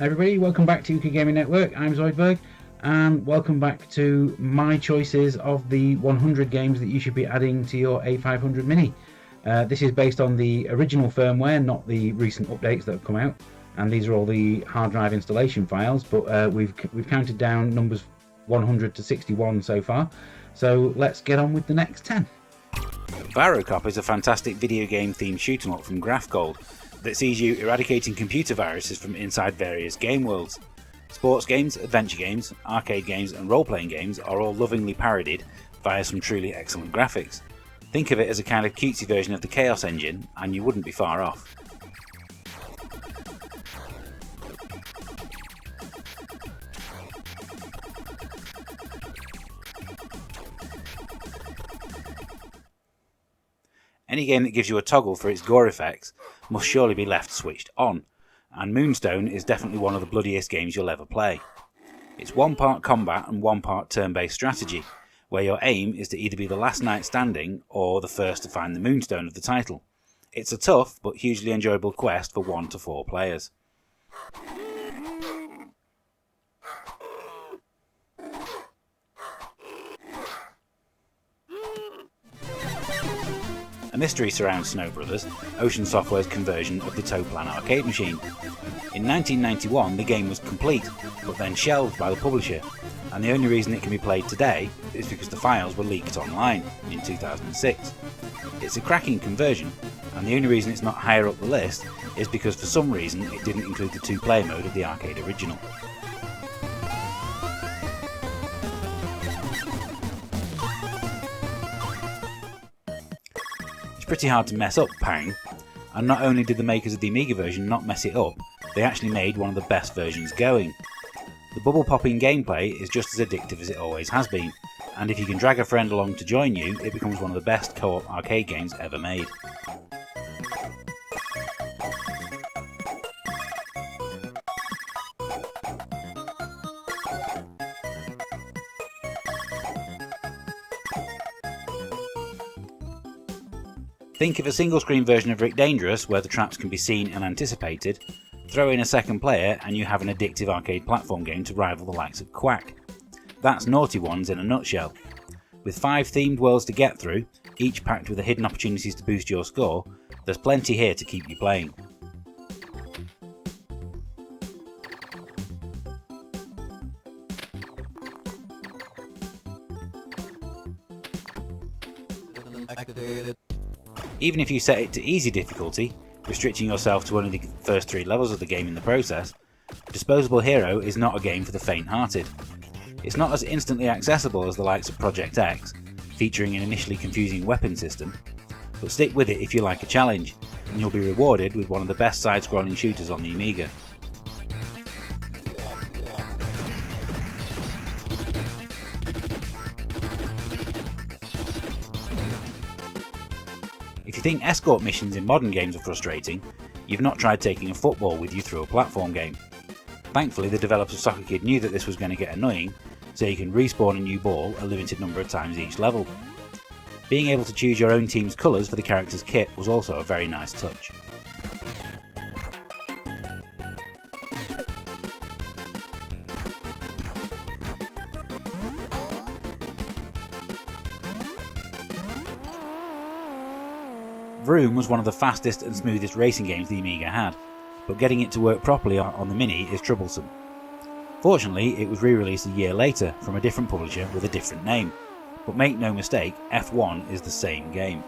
everybody, welcome back to UK Gaming Network. I'm Zoidberg, and welcome back to my choices of the 100 games that you should be adding to your A500 Mini. This is based on the original firmware, not the recent updates that have come out, and these are all the hard drive installation files, but we've counted down numbers 100 to 61 so far, so let's get on with the next 10. ViroCop is a fantastic video game themed shoot 'em up from Graphgold that sees you eradicating computer viruses from inside various game worlds. Sports games, adventure games, arcade games and role-playing games are all lovingly parodied via some truly excellent graphics. Think of it as a kind of cutesy version of the Chaos Engine and you wouldn't be far off. Any game that gives you a toggle for its gore effects must surely be left switched on, and Moonstone is definitely one of the bloodiest games you'll ever play. It's one part combat and one part turn-based strategy, where your aim is to either be the last knight standing or the first to find the Moonstone of the title. It's a tough but hugely enjoyable quest for 1 to 4 players. A mystery surrounds Snow Brothers, Ocean Software's conversion of the Toplan arcade machine. In 1991 the game was complete, but then shelved by the publisher, and the only reason it can be played today is because the files were leaked online in 2006. It's a cracking conversion, and the only reason it's not higher up the list is because for some reason it didn't include the 2-player mode of the arcade original. It's pretty hard to mess up Pang, and not only did the makers of the Amiga version not mess it up, they actually made one of the best versions going. The bubble popping gameplay is just as addictive as it always has been, and if you can drag a friend along to join you, it becomes one of the best co-op arcade games ever made. Think of a single screen version of Rick Dangerous where the traps can be seen and anticipated, throw in a second player and you have an addictive arcade platform game to rival the likes of Quack. That's Naughty Ones in a nutshell. With 5 themed worlds to get through, each packed with the hidden opportunities to boost your score, there's plenty here to keep you playing. Even if you set it to easy difficulty, restricting yourself to only the first 3 levels of the game in the process, Disposable Hero is not a game for the faint-hearted. It's not as instantly accessible as the likes of Project X, featuring an initially confusing weapon system, but stick with it if you like a challenge, and you'll be rewarded with one of the best side-scrolling shooters on the Amiga. If you think escort missions in modern games are frustrating, you've not tried taking a football with you through a platform game. Thankfully the developers of Soccer Kid knew that this was going to get annoying, so you can respawn a new ball a limited number of times each level. Being able to choose your own team's colours for the character's kit was also a very nice touch. Vroom was one of the fastest and smoothest racing games the Amiga had, but getting it to work properly on the Mini is troublesome. Fortunately, it was re-released a year later from a different publisher with a different name, but make no mistake, F1 is the same game.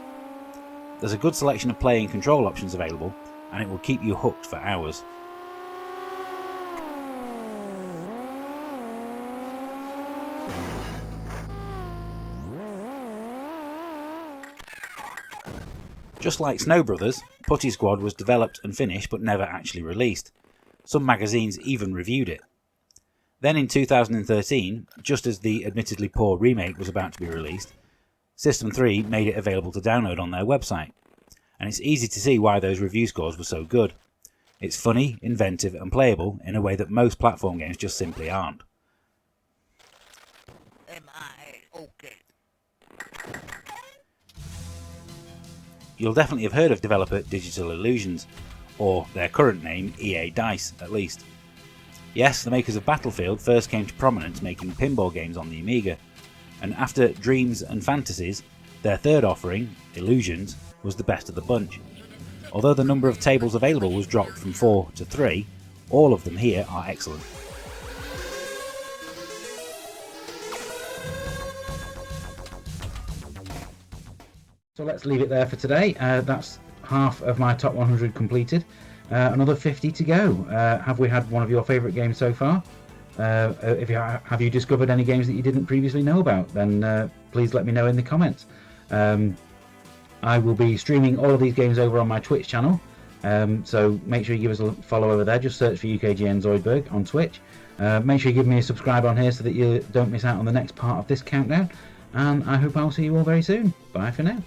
There's a good selection of play and control options available, and it will keep you hooked for hours. Just like Snow Brothers, Putty Squad was developed and finished but never actually released. Some magazines even reviewed it. Then in 2013, just as the admittedly poor remake was about to be released, System 3 made it available to download on their website. And it's easy to see why those review scores were so good. It's funny, inventive and playable in a way that most platform games just simply aren't. Am I okay? You'll definitely have heard of developer Digital Illusions, or their current name EA Dice at least. Yes, the makers of Battlefield first came to prominence making pinball games on the Amiga, and after Dreams and Fantasies, their third offering, Illusions, was the best of the bunch. Although the number of tables available was dropped from 4 to 3, all of them here are excellent. So let's leave it there for today. That's half of my top 100 completed. Another 50 to go. Have we had one of your favourite games so far? Have you discovered any games that you didn't previously know about? Then please let me know in the comments. I will be streaming all of these games over on my Twitch channel. So make sure you give us a follow over there. Just search for UKGN Zoidberg on Twitch. Make sure you give me a subscribe on here so that you don't miss out on the next part of this countdown. And I hope I'll see you all very soon. Bye for now.